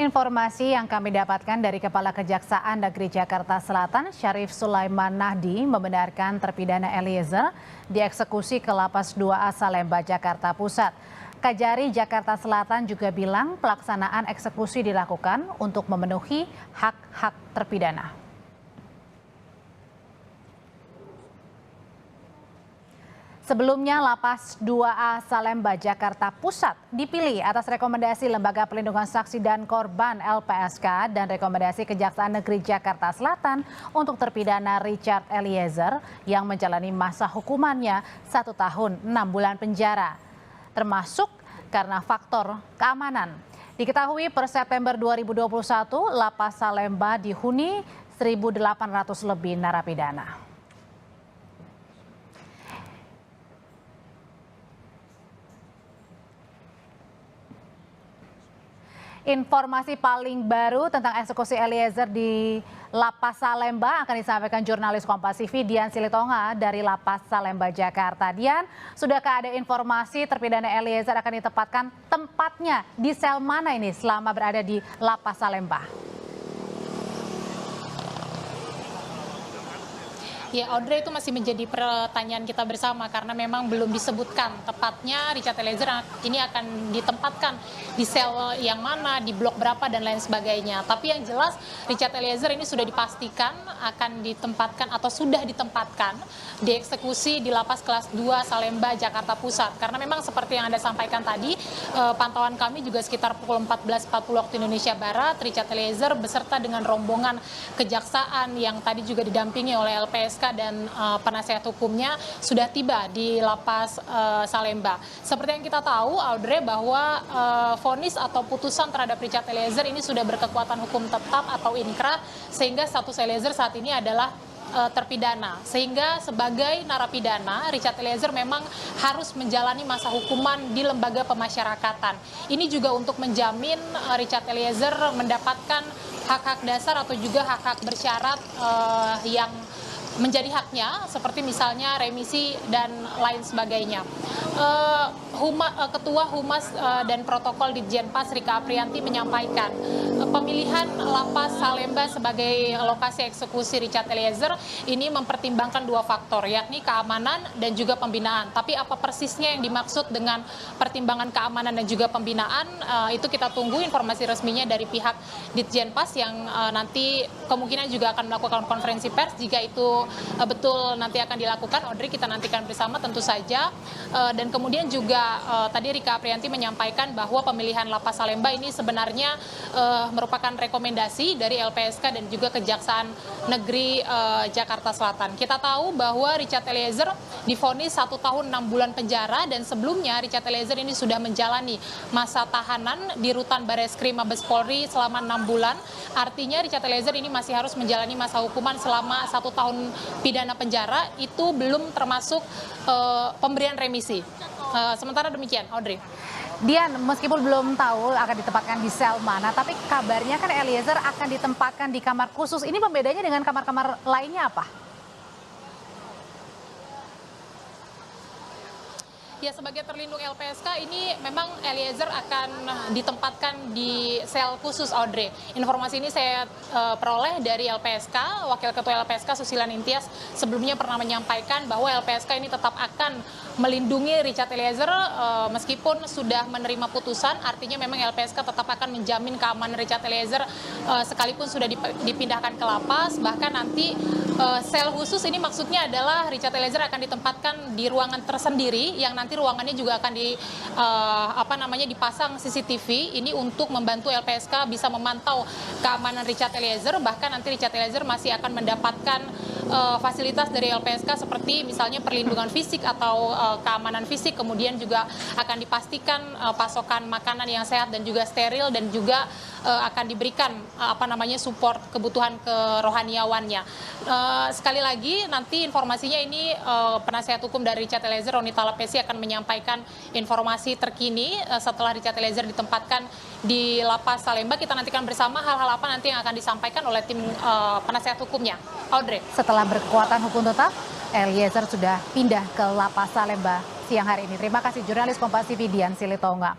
Informasi yang kami dapatkan dari Kepala Kejaksaan Negeri Jakarta Selatan, Syarif Sulaiman Nahdi, membenarkan terpidana Eliezer dieksekusi ke Lapas 2A Salemba, Jakarta Pusat. Kajari Jakarta Selatan juga bilang pelaksanaan eksekusi dilakukan untuk memenuhi hak-hak terpidana. Sebelumnya, Lapas 2A Salemba, Jakarta Pusat dipilih atas rekomendasi Lembaga Pelindungan Saksi dan Korban LPSK dan rekomendasi Kejaksaan Negeri Jakarta Selatan untuk terpidana Richard Eliezer yang menjalani masa hukumannya 1 tahun 6 bulan penjara, termasuk karena faktor keamanan. Diketahui per September 2021, Lapas Salemba dihuni 1.800 lebih narapidana. Informasi paling baru tentang eksekusi Eliezer di Lapas Salemba akan disampaikan jurnalis Kompas TV Dian Silitonga dari Lapas Salemba, Jakarta. Dian, sudahkah ada informasi terpidana Eliezer akan ditempatkan tempatnya di sel mana ini selama berada di Lapas Salemba? Ya, Audrey, itu masih menjadi pertanyaan kita bersama karena memang belum disebutkan tepatnya Richard Eliezer ini akan ditempatkan di sel yang mana, di blok berapa dan lain sebagainya. Tapi yang jelas Richard Eliezer ini sudah dipastikan akan ditempatkan atau sudah ditempatkan dieksekusi di Lapas Kelas 2 Salemba, Jakarta Pusat. Karena memang seperti yang Anda sampaikan tadi, pantauan kami juga sekitar pukul 14.40 waktu Indonesia Barat, Richard Eliezer beserta dengan rombongan kejaksaan yang tadi juga didampingi oleh LPSK dan penasihat hukumnya sudah tiba di Lapas Salemba. Seperti yang kita tahu, Audrey, bahwa vonis atau putusan terhadap Richard Eliezer ini sudah berkekuatan hukum tetap atau inkrah, sehingga status Eliezer saat ini adalah terpidana. Sehingga sebagai narapidana, Richard Eliezer memang harus menjalani masa hukuman di lembaga pemasyarakatan. Ini juga untuk menjamin Richard Eliezer mendapatkan hak-hak dasar atau juga hak-hak bersyarat yang menjadi haknya, seperti misalnya remisi dan lain sebagainya. Ketua Humas dan Protokol Ditjenpas Rika Aprianti menyampaikan pemilihan Lapas Salemba sebagai lokasi eksekusi Richard Eliezer ini mempertimbangkan 2 faktor, yakni keamanan dan juga pembinaan. Tapi apa persisnya yang dimaksud dengan pertimbangan keamanan dan juga pembinaan, itu kita tunggu informasi resminya dari pihak Ditjenpas yang nanti kemungkinan juga akan melakukan konferensi pers jika itu betul nanti akan dilakukan. Audrey, kita nantikan bersama tentu saja. Dan kemudian juga tadi Rika Aprianti menyampaikan bahwa pemilihan Lapas Salemba ini sebenarnya merupakan rekomendasi dari LPSK dan juga Kejaksaan Negeri Jakarta Selatan. Kita tahu bahwa Richard Eliezer divonis 1 tahun 6 bulan penjara, dan sebelumnya Richard Eliezer ini sudah menjalani masa tahanan di Rutan Bareskrim Mabes Polri selama 6 bulan. Artinya Richard Eliezer ini masih harus menjalani masa hukuman selama 1 tahun pidana penjara, itu belum termasuk pemberian remisi. Sementara demikian, Audrey. Dian, meskipun belum tahu akan ditempatkan di sel mana, tapi kabarnya kan Eliezer akan ditempatkan di kamar khusus. Ini pembedanya dengan kamar-kamar lainnya apa? Ya, sebagai terlindung LPSK ini memang Eliezer akan ditempatkan di sel khusus, Audrey. Informasi ini saya peroleh dari LPSK. Wakil Ketua LPSK Susila Nintias sebelumnya pernah menyampaikan bahwa LPSK ini tetap akan melindungi Richard Eliezer meskipun sudah menerima putusan. Artinya memang LPSK tetap akan menjamin keamanan Richard Eliezer sekalipun sudah dipindahkan ke lapas. Bahkan nanti sel khusus ini maksudnya adalah Richard Eliezer akan ditempatkan di ruangan tersendiri yang nanti ruangannya juga akan dipasang CCTV ini untuk membantu LPSK bisa memantau keamanan Richard Eliezer. Bahkan nanti Richard Eliezer masih akan mendapatkan fasilitas dari LPSK seperti misalnya perlindungan fisik atau keamanan fisik, kemudian juga akan dipastikan pasokan makanan yang sehat dan juga steril, dan juga akan diberikan support kebutuhan kerohaniawannya. Sekali lagi nanti informasinya ini penasihat hukum dari Richard Eliezer, Roni Talapesi, akan menyampaikan informasi terkini setelah Richard Eliezer ditempatkan di Lapas Salemba. Kita nantikan bersama hal-hal apa nanti yang akan disampaikan oleh tim penasihat hukumnya. Audrey. Setelah berkekuatan hukum tetap, Eliezer sudah pindah ke Lapas Salemba siang hari ini. Terima kasih jurnalis Kompas TV Dian Silitonga.